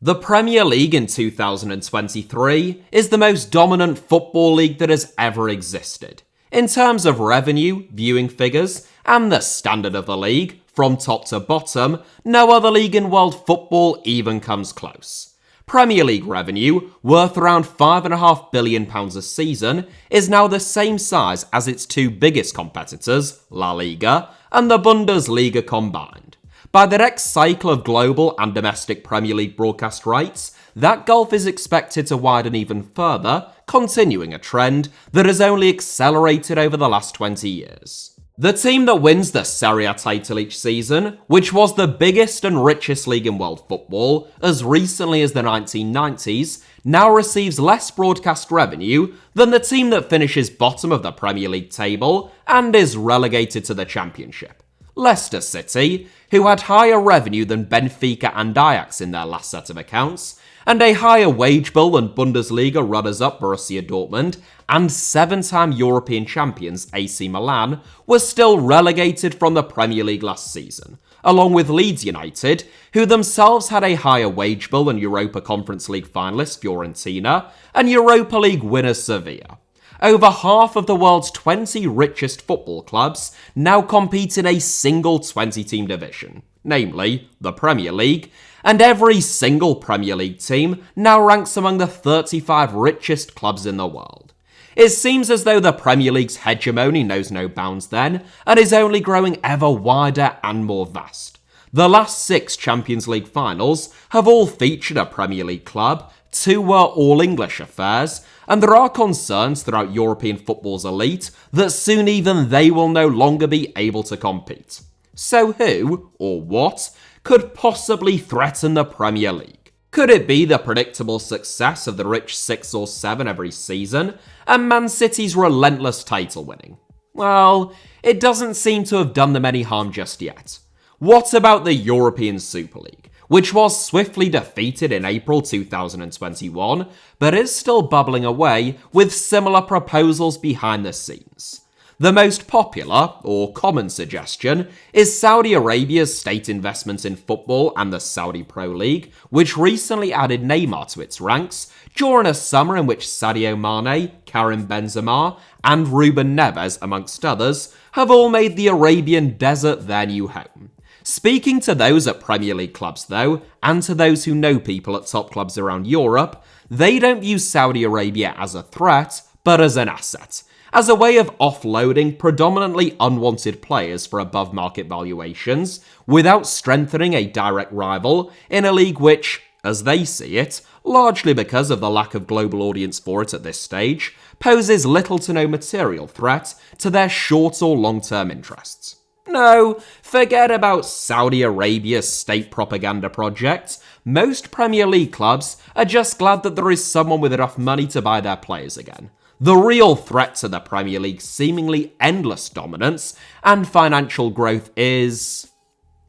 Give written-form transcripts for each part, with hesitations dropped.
The Premier League in 2023 is the most dominant football league that has ever existed. In terms of revenue, viewing figures, and the standard of the league, from top to bottom, no other league in world football even comes close. Premier League revenue, worth around £5.5 billion a season, is now the same size as its two biggest competitors, La Liga and the Bundesliga combined. By the next cycle of global and domestic Premier League broadcast rights, that gulf is expected to widen even further, continuing a trend that has only accelerated over the last 20 years. The team that wins the Serie A title each season, which was the biggest and richest league in world football as recently as the 1990s, now receives less broadcast revenue than the team that finishes bottom of the Premier League table and is relegated to the Championship. Leicester City, who had higher revenue than Benfica and Ajax in their last set of accounts, and a higher wage bill than Bundesliga runners-up Borussia Dortmund and seven-time European champions AC Milan, were still relegated from the Premier League last season, along with Leeds United, who themselves had a higher wage bill than Europa Conference League finalist Fiorentina and Europa League winner Sevilla. Over half of the world's 20 richest football clubs now compete in a single 20-team division, namely the Premier League, and every single Premier League team now ranks among the 35 richest clubs in the world. It seems as though the Premier League's hegemony knows no bounds then, and is only growing ever wider and more vast. The last 6 Champions League finals have all featured a Premier League club, 2 were all-English affairs, and there are concerns throughout European football's elite that soon even they will no longer be able to compete. So who, or what, could possibly threaten the Premier League? Could it be the predictable success of the rich 6 or 7 every season, and Man City's relentless title winning? Well, it doesn't seem to have done them any harm just yet. What about the European Super League, which was swiftly defeated in April 2021, but is still bubbling away with similar proposals behind the scenes? The most popular, or common suggestion, is Saudi Arabia's state investment in football and the Saudi Pro League, which recently added Neymar to its ranks during a summer in which Sadio Mane, Karim Benzema, and Ruben Neves, amongst others, have all made the Arabian desert their new home. Speaking to those at Premier League clubs, though, and to those who know people at top clubs around Europe, they don't view Saudi Arabia as a threat, but as an asset, as a way of offloading predominantly unwanted players for above-market valuations, without strengthening a direct rival in a league which, as they see it, largely because of the lack of global audience for it at this stage, poses little to no material threat to their short or long-term interests. No, forget about Saudi Arabia's state propaganda project. Most Premier League clubs are just glad that there is someone with enough money to buy their players again. The real threat to the Premier League's seemingly endless dominance and financial growth is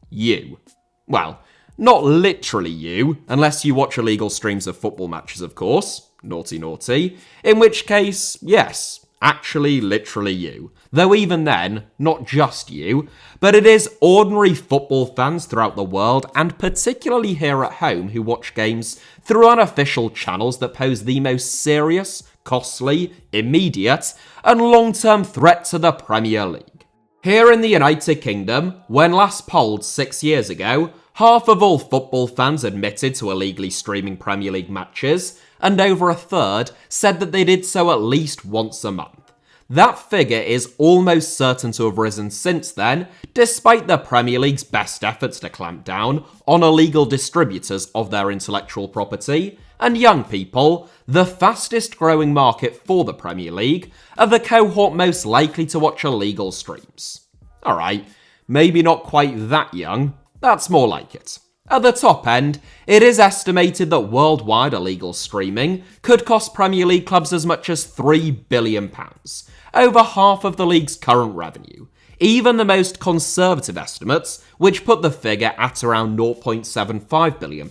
you. Well, not literally you, unless you watch illegal streams of football matches, of course. Naughty, naughty. In which case, yes, actually literally you. Though even then, not just you, but it is ordinary football fans throughout the world, and particularly here at home, who watch games through unofficial channels that pose the most serious, costly, immediate, and long-term threat to the Premier League. Here in the United Kingdom, when last polled 6 years ago, half of all football fans admitted to illegally streaming Premier League matches, and over a third said that they did so at least once a month. That figure is almost certain to have risen since then, despite the Premier League's best efforts to clamp down on illegal distributors of their intellectual property, and young people, the fastest growing market for the Premier League, are the cohort most likely to watch illegal streams. Alright, maybe not quite that young, that's more like it. At the top end, it is estimated that worldwide illegal streaming could cost Premier League clubs as much as £3 billion, over half of the league's current revenue. Even the most conservative estimates, which put the figure at around £0.75 billion,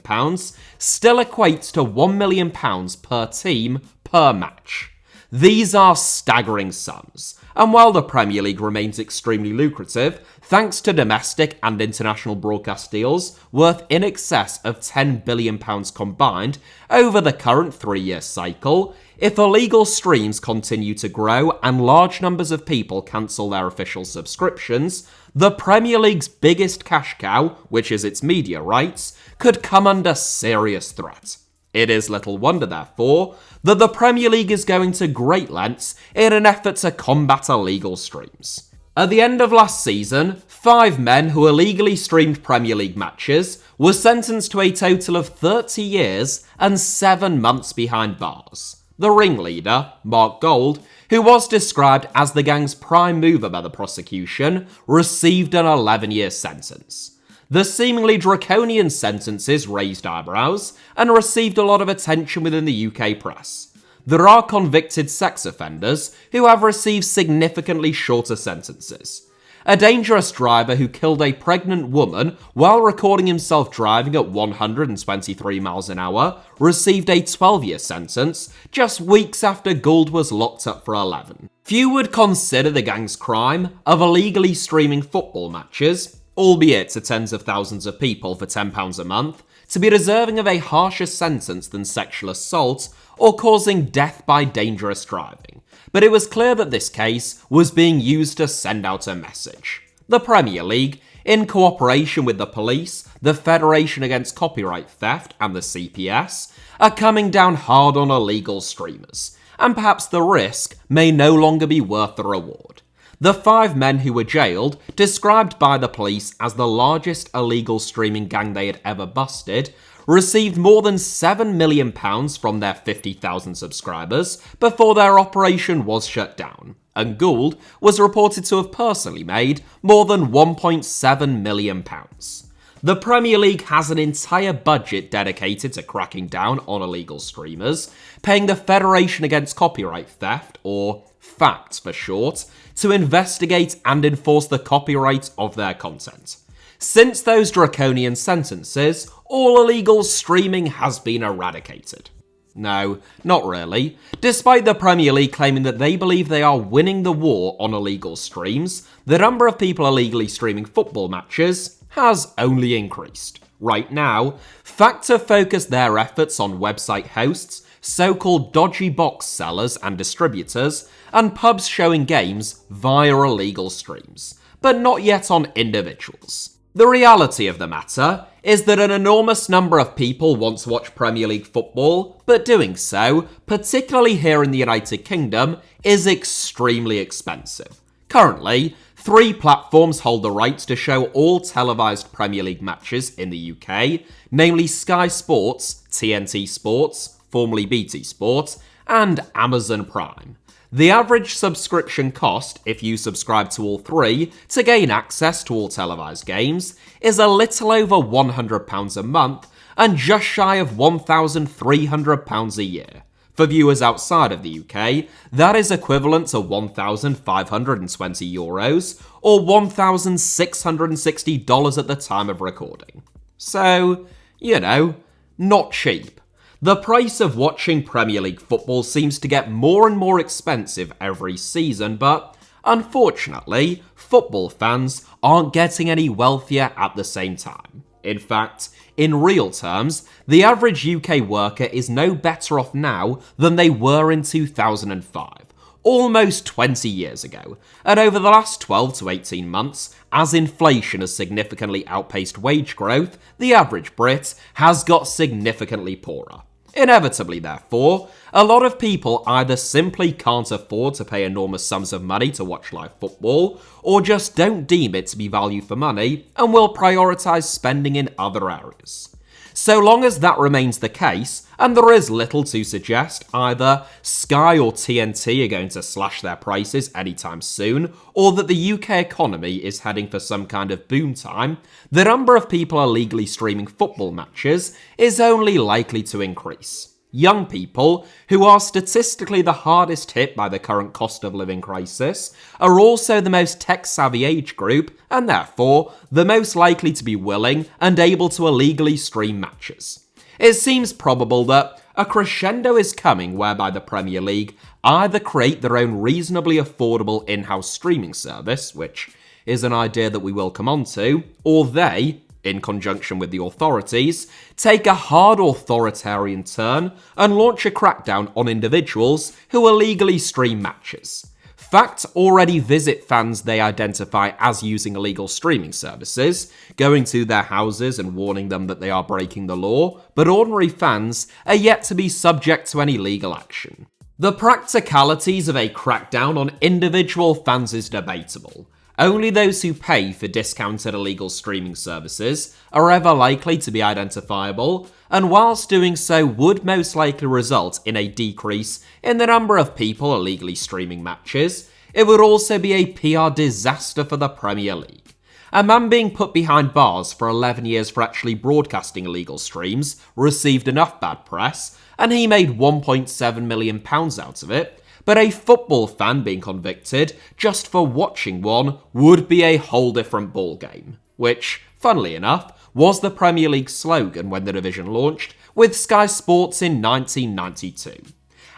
still equates to £1 million per team per match. These are staggering sums, and while the Premier League remains extremely lucrative, thanks to domestic and international broadcast deals worth in excess of £10 billion combined over the current 3-year cycle, if illegal streams continue to grow and large numbers of people cancel their official subscriptions, the Premier League's biggest cash cow, which is its media rights, could come under serious threat. It is little wonder, therefore, that the Premier League is going to great lengths in an effort to combat illegal streams. At the end of last season, 5 men who illegally streamed Premier League matches were sentenced to a total of 30 years and 7 months behind bars. The ringleader, Mark Gold, who was described as the gang's prime mover by the prosecution, received an 11-year sentence. The seemingly draconian sentences raised eyebrows and received a lot of attention within the UK press. There are convicted sex offenders who have received significantly shorter sentences. A dangerous driver who killed a pregnant woman while recording himself driving at 123 miles an hour received a 12-year sentence just weeks after Gould was locked up for 11. Few would consider the gang's crime of illegally streaming football matches, albeit to tens of thousands of people for £10 a month, to be deserving of a harsher sentence than sexual assault or causing death by dangerous driving. But it was clear that this case was being used to send out a message. The Premier League, in cooperation with the police, the Federation Against Copyright Theft and the CPS, are coming down hard on illegal streamers, and perhaps the risk may no longer be worth the reward. The 5 men who were jailed, described by the police as the largest illegal streaming gang they had ever busted, received more than £7 million from their 50,000 subscribers before their operation was shut down, and Gould was reported to have personally made more than £1.7 million. The Premier League has an entire budget dedicated to cracking down on illegal streamers, paying the Federation Against Copyright Theft, or FACT for short, to investigate and enforce the copyright of their content. Since those draconian sentences, all illegal streaming has been eradicated. No, not really. Despite the Premier League claiming that they believe they are winning the war on illegal streams, the number of people illegally streaming football matches has only increased. Right now, FACT have focused their efforts on website hosts, so-called dodgy box sellers and distributors, and pubs showing games via illegal streams, but not yet on individuals. The reality of the matter is that an enormous number of people want to watch Premier League football, but doing so, particularly here in the United Kingdom, is extremely expensive. Currently, 3 platforms hold the rights to show all televised Premier League matches in the UK, namely Sky Sports, TNT Sports, formerly BT Sport, and Amazon Prime. The average subscription cost, if you subscribe to all 3 to gain access to all televised games, is a little over £100 a month and just shy of £1,300 a year. For viewers outside of the UK, that is equivalent to €1,520 or $1,660 at the time of recording. So, not cheap. The price of watching Premier League football seems to get more and more expensive every season, but unfortunately, football fans aren't getting any wealthier at the same time. In fact, in real terms, the average UK worker is no better off now than they were in 2005, almost 20 years ago, and over the last 12 to 18 months, as inflation has significantly outpaced wage growth, the average Brit has got significantly poorer. Inevitably, therefore, a lot of people either simply can't afford to pay enormous sums of money to watch live football, or just don't deem it to be value for money and will prioritise spending in other areas. So long as that remains the case, and there is little to suggest either Sky or TNT are going to slash their prices anytime soon, or that the UK economy is heading for some kind of boom time, the number of people illegally streaming football matches is only likely to increase. Young people, who are statistically the hardest hit by the current cost of living crisis, are also the most tech-savvy age group and therefore the most likely to be willing and able to illegally stream matches. It seems probable that a crescendo is coming whereby the Premier League either create their own reasonably affordable in-house streaming service, which is an idea that we will come on to, or they, in conjunction with the authorities, take a hard authoritarian turn and launch a crackdown on individuals who illegally stream matches. Fact already visit fans they identify as using illegal streaming services, going to their houses and warning them that they are breaking the law, but ordinary fans are yet to be subject to any legal action. The practicalities of a crackdown on individual fans is debatable. Only those who pay for discounted illegal streaming services are ever likely to be identifiable, and whilst doing so would most likely result in a decrease in the number of people illegally streaming matches, it would also be a PR disaster for the Premier League. A man being put behind bars for 11 years for actually broadcasting illegal streams received enough bad press, and he made £1.7 million out of it. But a football fan being convicted just for watching one would be a whole different ballgame, which, funnily enough, was the Premier League slogan when the division launched with Sky Sports in 1992.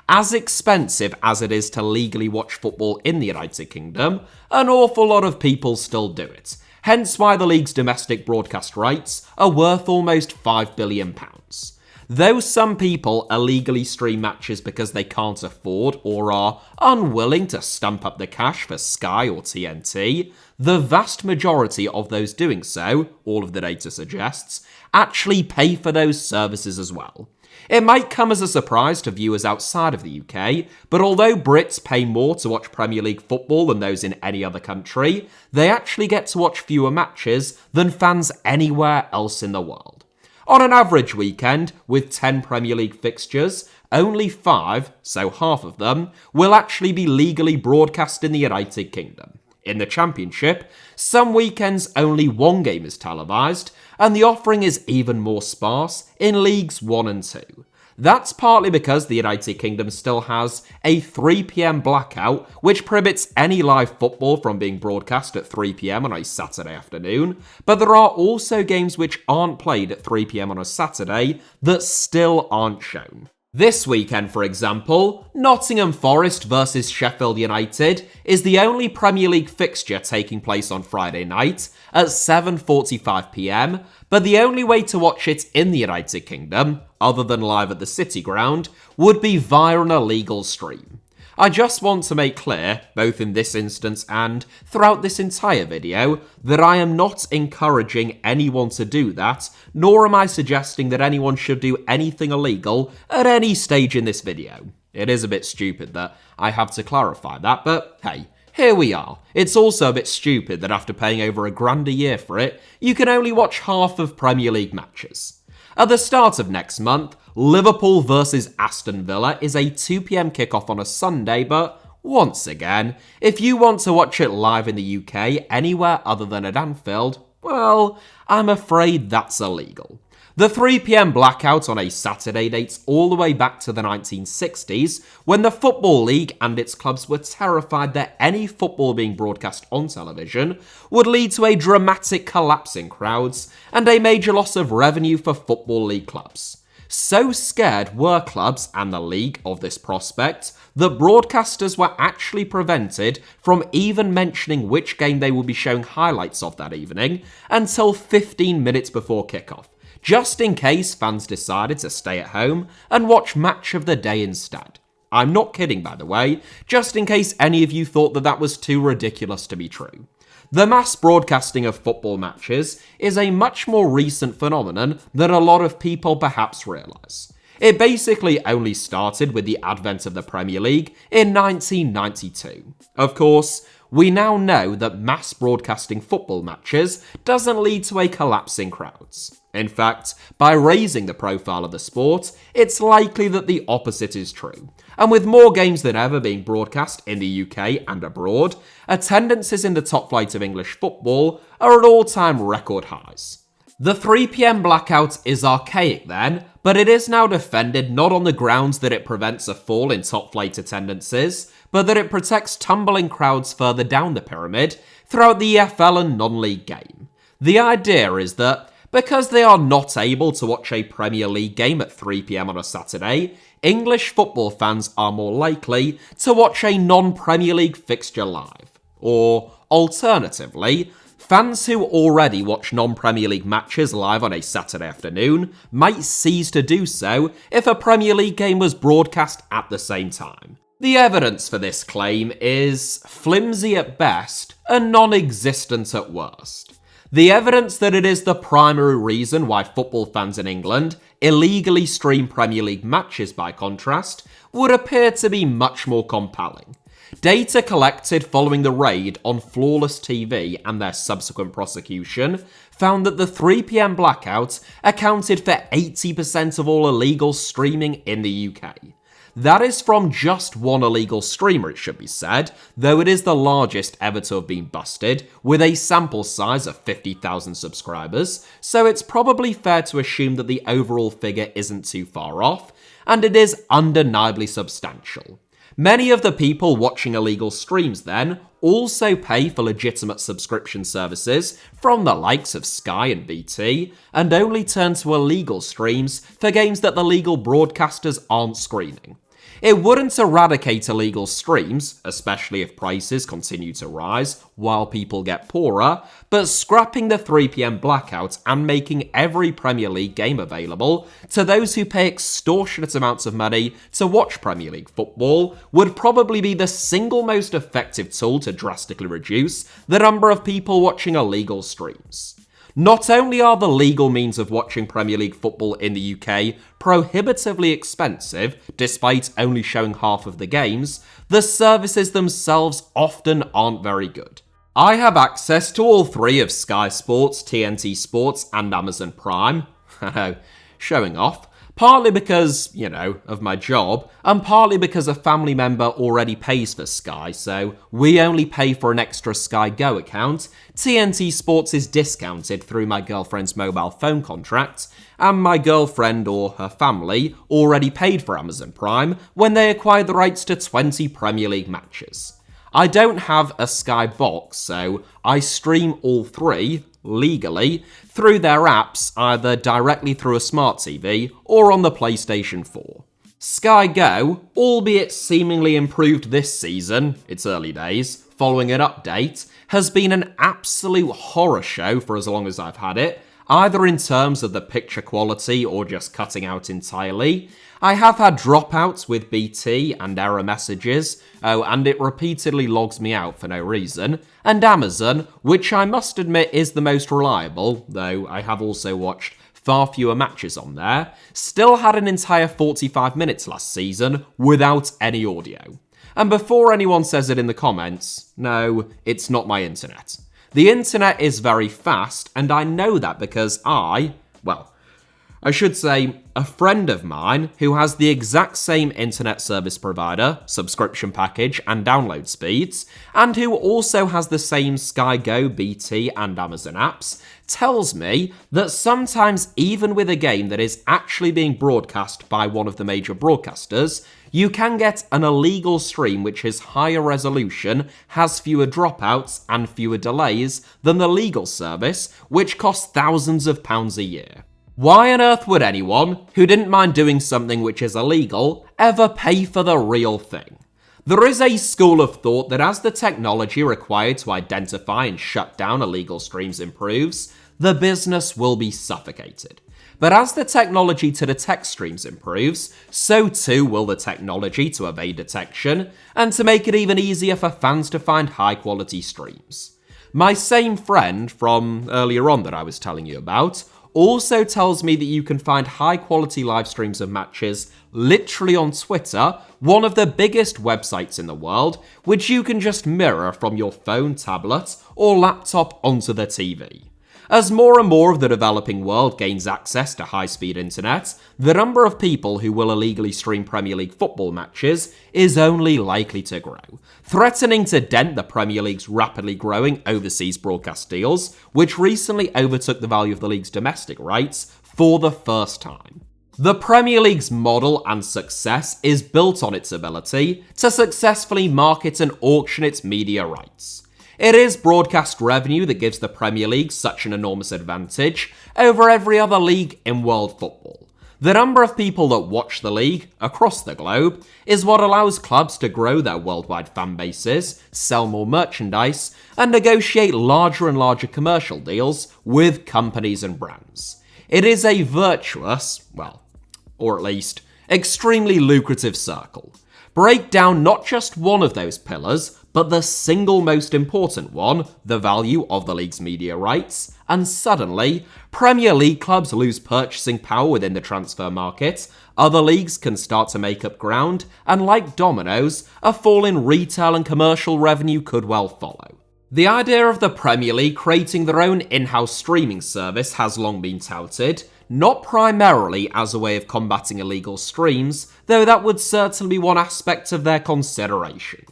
As expensive as it is to legally watch football in the United Kingdom, an awful lot of people still do it, hence why the league's domestic broadcast rights are worth almost £5 billion. Though some people illegally stream matches because they can't afford or are unwilling to stump up the cash for Sky or TNT, the vast majority of those doing so, all of the data suggests, actually pay for those services as well. It might come as a surprise to viewers outside of the UK, but although Brits pay more to watch Premier League football than those in any other country, they actually get to watch fewer matches than fans anywhere else in the world. On an average weekend, with 10 Premier League fixtures, only 5, so half of them, will actually be legally broadcast in the United Kingdom. In the Championship, some weekends only one game is televised, and the offering is even more sparse in Leagues 1 and 2. That's partly because the United Kingdom still has a 3 PM blackout, which prohibits any live football from being broadcast at 3 PM on a Saturday afternoon, but there are also games which aren't played at 3 PM on a Saturday that still aren't shown. This weekend, for example, Nottingham Forest vs Sheffield United is the only Premier League fixture taking place on Friday night at 7:45 PM, but the only way to watch it in the United Kingdom, other than live at the City Ground, would be via an illegal stream. I just want to make clear, both in this instance and throughout this entire video, that I am not encouraging anyone to do that, nor am I suggesting that anyone should do anything illegal at any stage in this video. It is a bit stupid that I have to clarify that, but hey, here we are. It's also a bit stupid that after paying over £1,000 a year for it, you can only watch half of Premier League matches. At the start of next month, Liverpool vs Aston Villa is a 2 PM kickoff on a Sunday, but once again, if you want to watch it live in the UK anywhere other than at Anfield, well, I'm afraid that's illegal. The 3 PM blackout on a Saturday dates all the way back to the 1960s, when the Football League and its clubs were terrified that any football being broadcast on television would lead to a dramatic collapse in crowds and a major loss of revenue for Football League clubs. So scared were clubs and the league of this prospect that broadcasters were actually prevented from even mentioning which game they would be showing highlights of that evening until 15 minutes before kickoff, just in case fans decided to stay at home and watch Match of the Day instead. I'm not kidding, by the way, just in case any of you thought that that was too ridiculous to be true. The mass broadcasting of football matches is a much more recent phenomenon than a lot of people perhaps realise. It basically only started with the advent of the Premier League in 1992. Of course, we now know that mass broadcasting football matches doesn't lead to a collapse in crowds. In fact, by raising the profile of the sport, it's likely that the opposite is true. And with more games than ever being broadcast in the UK and abroad, attendances in the top flight of English football are at all-time record highs. The 3 PM blackout is archaic then, but it is now defended not on the grounds that it prevents a fall in top flight attendances, but that it protects tumbling crowds further down the pyramid throughout the EFL and non-league game. The idea is that Because they are not able to watch a Premier League game at 3 PM on a Saturday, English football fans are more likely to watch a non-Premier League fixture live. Or, alternatively, fans who already watch non-Premier League matches live on a Saturday afternoon might cease to do so if a Premier League game was broadcast at the same time. The evidence for this claim is flimsy at best and non-existent at worst. The evidence that it is the primary reason why football fans in England illegally stream Premier League matches, by contrast, would appear to be much more compelling. Data collected following the raid on Flawless TV and their subsequent prosecution found that the 3 PM blackout accounted for 80% of all illegal streaming in the UK. That is from just one illegal streamer, it should be said, though it is the largest ever to have been busted, with a sample size of 50,000 subscribers, so it's probably fair to assume that the overall figure isn't too far off, and it is undeniably substantial. Many of the people watching illegal streams, then, also pay for legitimate subscription services from the likes of Sky and BT, and only turn to illegal streams for games that the legal broadcasters aren't screening. It wouldn't eradicate illegal streams, especially if prices continue to rise while people get poorer, but scrapping the 3 PM blackout and making every Premier League game available to those who pay extortionate amounts of money to watch Premier League football would probably be the single most effective tool to drastically reduce the number of people watching illegal streams. Not only are the legal means of watching Premier League football in the UK prohibitively expensive, despite only showing half of the games, the services themselves often aren't very good. I have access to all three of Sky Sports, TNT Sports, and Amazon Prime. Showing off. Partly because, of my job, and partly because a family member already pays for Sky, so we only pay for an extra Sky Go account. TNT Sports is discounted through my girlfriend's mobile phone contract, and my girlfriend or her family already paid for Amazon Prime when they acquired the rights to 20 Premier League matches. I don't have a Sky box, so I stream all three, legally, through their apps, either directly through a smart TV or on the PlayStation 4. Sky Go, albeit seemingly improved this season, its early days, following an update, has been an absolute horror show for as long as I've had it, either in terms of the picture quality or just cutting out entirely. I have had dropouts with BT and error messages, and it repeatedly logs me out for no reason, and Amazon, which I must admit is the most reliable, though I have also watched far fewer matches on there, still had an entire 45 minutes last season without any audio. And before anyone says it in the comments, no, it's not my internet. The internet is very fast, and I know that because I should say, a friend of mine who has the exact same internet service provider, subscription package, and download speeds, and who also has the same Sky Go, BT, and Amazon apps, tells me that sometimes even with a game that is actually being broadcast by one of the major broadcasters, you can get an illegal stream which is higher resolution, has fewer dropouts, and fewer delays than the legal service, which costs thousands of pounds a year. Why on earth would anyone, who didn't mind doing something which is illegal, ever pay for the real thing? There is a school of thought that as the technology required to identify and shut down illegal streams improves, the business will be suffocated. But as the technology to detect streams improves, so too will the technology to evade detection, and to make it even easier for fans to find high-quality streams. My same friend from earlier on that I was telling you about also tells me that you can find high-quality live streams of matches literally on Twitter, one of the biggest websites in the world, which you can just mirror from your phone, tablet, or laptop onto the TV. As more and more of the developing world gains access to high-speed internet, the number of people who will illegally stream Premier League football matches is only likely to grow, threatening to dent the Premier League's rapidly growing overseas broadcast deals, which recently overtook the value of the league's domestic rights for the first time. The Premier League's model and success is built on its ability to successfully market and auction its media rights. It is broadcast revenue that gives the Premier League such an enormous advantage over every other league in world football. The number of people that watch the league across the globe is what allows clubs to grow their worldwide fan bases, sell more merchandise, and negotiate larger and larger commercial deals with companies and brands. It is a virtuous, or at least extremely lucrative circle. Break down not just one of those pillars, but the single most important one, the value of the league's media rights, and suddenly, Premier League clubs lose purchasing power within the transfer market, other leagues can start to make up ground, and like dominoes, a fall in retail and commercial revenue could well follow. The idea of the Premier League creating their own in-house streaming service has long been touted, not primarily as a way of combating illegal streams, though that would certainly be one aspect of their consideration.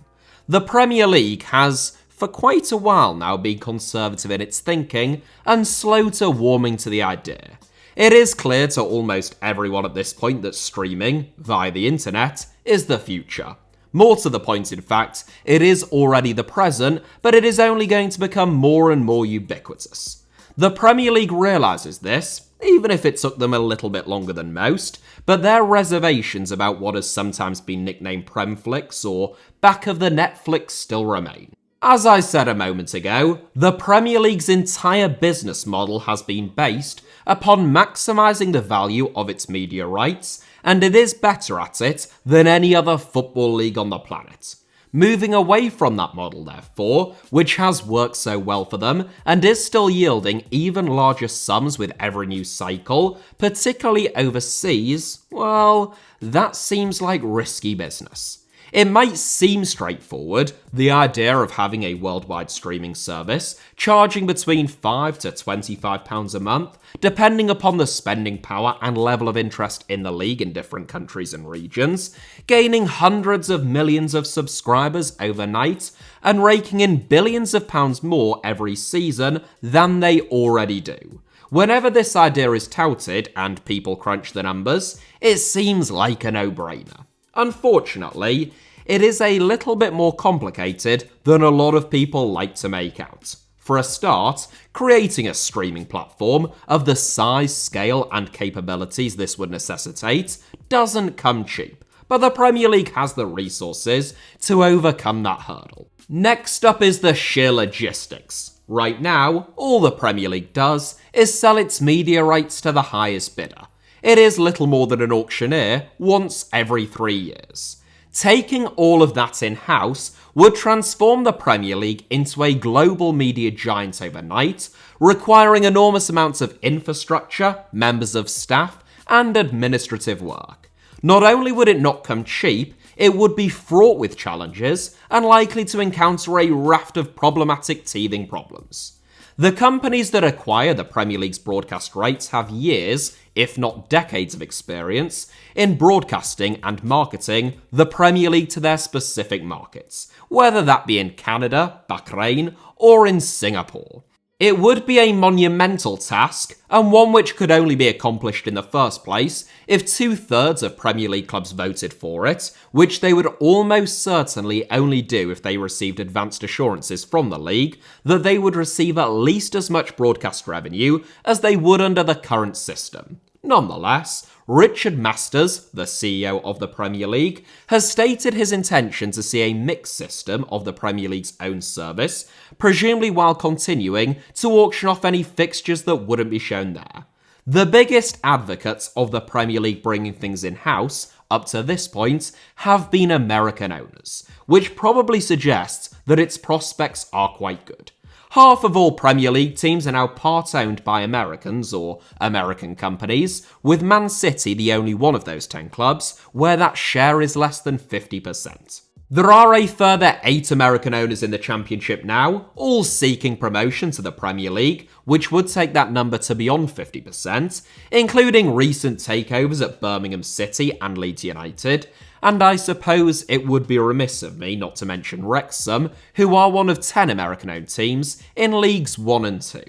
The Premier League has, for quite a while now, been conservative in its thinking and slow to warming to the idea. It is clear to almost everyone at this point that streaming, via the internet, is the future. More to the point, in fact, it is already the present, but it is only going to become more and more ubiquitous. The Premier League realises this, even if it took them a little bit longer than most, but their reservations about what has sometimes been nicknamed Premflix or back of the Netflix still remain. As I said a moment ago, the Premier League's entire business model has been based upon maximising the value of its media rights, and it is better at it than any other football league on the planet. Moving away from that model, therefore, which has worked so well for them and is still yielding even larger sums with every new cycle, particularly overseas, that seems like risky business. It might seem straightforward, the idea of having a worldwide streaming service, charging between £5 to £25 a month, depending upon the spending power and level of interest in the league in different countries and regions, gaining hundreds of millions of subscribers overnight, and raking in billions of pounds more every season than they already do. Whenever this idea is touted and people crunch the numbers, it seems like a no-brainer. Unfortunately, it is a little bit more complicated than a lot of people like to make out. For a start, creating a streaming platform of the size, scale, and capabilities this would necessitate doesn't come cheap, but the Premier League has the resources to overcome that hurdle. Next up is the sheer logistics. Right now, all the Premier League does is sell its media rights to the highest bidder. It is little more than an auctioneer once every 3 years. Taking all of that in-house would transform the Premier League into a global media giant overnight, requiring enormous amounts of infrastructure, members of staff, and administrative work. Not only would it not come cheap, it would be fraught with challenges and likely to encounter a raft of problematic teething problems. The companies that acquire the Premier League's broadcast rights have years, if not decades of experience, in broadcasting and marketing the Premier League to their specific markets, whether that be in Canada, Bahrain, or in Singapore. It would be a monumental task, and one which could only be accomplished in the first place if 2/3 of Premier League clubs voted for it, which they would almost certainly only do if they received advanced assurances from the league that they would receive at least as much broadcast revenue as they would under the current system. Nonetheless, Richard Masters, the CEO of the Premier League, has stated his intention to see a mixed system of the Premier League's own service, presumably while continuing to auction off any fixtures that wouldn't be shown there. The biggest advocates of the Premier League bringing things in-house, up to this point, have been American owners, which probably suggests that its prospects are quite good. Half of all Premier League teams are now part-owned by Americans or American companies, with Man City the only one of those 10 clubs where that share is less than 50%. There are a further 8 American owners in the Championship now, all seeking promotion to the Premier League, which would take that number to beyond 50%, including recent takeovers at Birmingham City and Leeds United, and I suppose it would be remiss of me not to mention Wrexham, who are one of 10 American-owned teams in Leagues 1 and 2.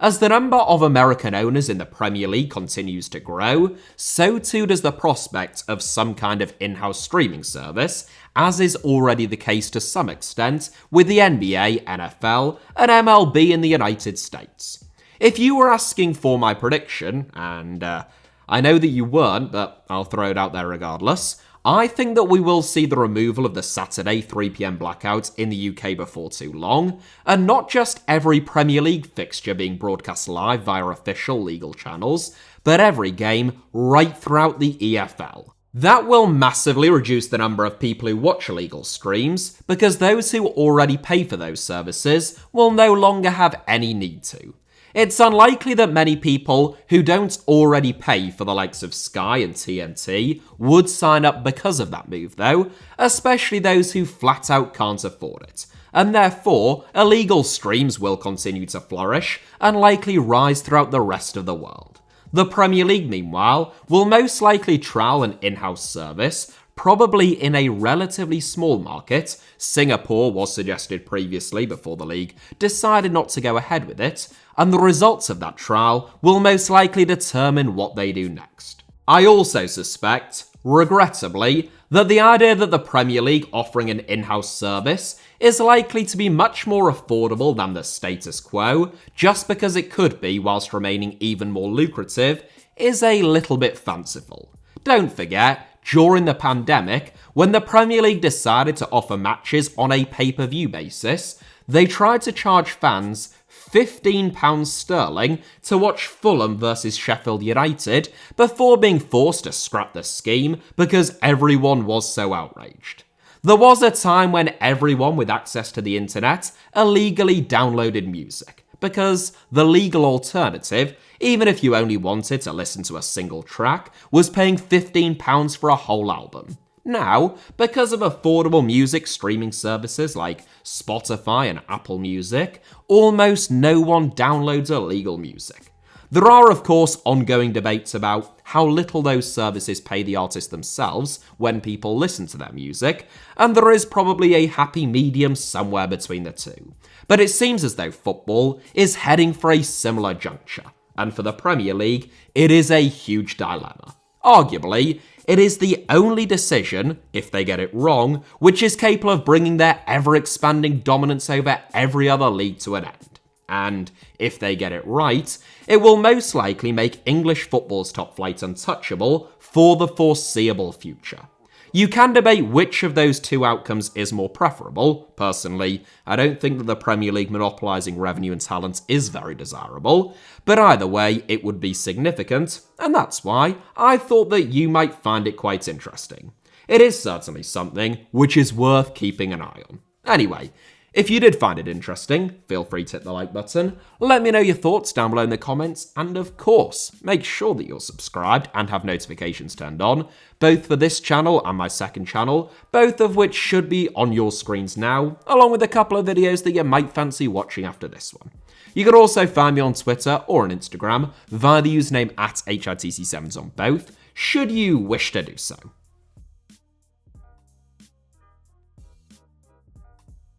As the number of American owners in the Premier League continues to grow, so too does the prospect of some kind of in-house streaming service, as is already the case to some extent with the NBA, NFL, and MLB in the United States. If you were asking for my prediction, and I know that you weren't, but I'll throw it out there regardless, I think that we will see the removal of the Saturday 3 PM blackout in the UK before too long, and not just every Premier League fixture being broadcast live via official legal channels, but every game right throughout the EFL. That will massively reduce the number of people who watch illegal streams, because those who already pay for those services will no longer have any need to. It's unlikely that many people who don't already pay for the likes of Sky and TNT would sign up because of that move though, especially those who flat out can't afford it. And therefore, illegal streams will continue to flourish and likely rise throughout the rest of the world. The Premier League, meanwhile, will most likely trial an in-house service, probably in a relatively small market. Singapore was suggested previously before the league decided not to go ahead with it, and the results of that trial will most likely determine what they do next. I also suspect, regrettably, that the idea that the Premier League offering an in-house service is likely to be much more affordable than the status quo, just because it could be whilst remaining even more lucrative, is a little bit fanciful. Don't forget, during the pandemic, when the Premier League decided to offer matches on a pay-per-view basis, they tried to charge fans £15 sterling to watch Fulham versus Sheffield United before being forced to scrap the scheme because everyone was so outraged. There was a time when everyone with access to the internet illegally downloaded music, because the legal alternative, even if you only wanted to listen to a single track, was paying £15 for a whole album. Now, because of affordable music streaming services like Spotify and Apple Music, almost no one downloads illegal music. There are, of course, ongoing debates about how little those services pay the artists themselves when people listen to their music, and there is probably a happy medium somewhere between the two. But it seems as though football is heading for a similar juncture, and for the Premier League, it is a huge dilemma. Arguably, it is the only decision, if they get it wrong, which is capable of bringing their ever-expanding dominance over every other league to an end. And if they get it right, it will most likely make English football's top flight untouchable for the foreseeable future. You can debate which of those two outcomes is more preferable. Personally, I don't think that the Premier League monopolising revenue and talent is very desirable, but either way, it would be significant, and that's why I thought that you might find it quite interesting. It is certainly something which is worth keeping an eye on. Anyway, if you did find it interesting, feel free to hit the like button, let me know your thoughts down below in the comments, and of course, make sure that you're subscribed and have notifications turned on, both for this channel and my second channel, both of which should be on your screens now, along with a couple of videos that you might fancy watching after this one. You can also find me on Twitter or on Instagram via the username @HITC Sevens on both, should you wish to do so.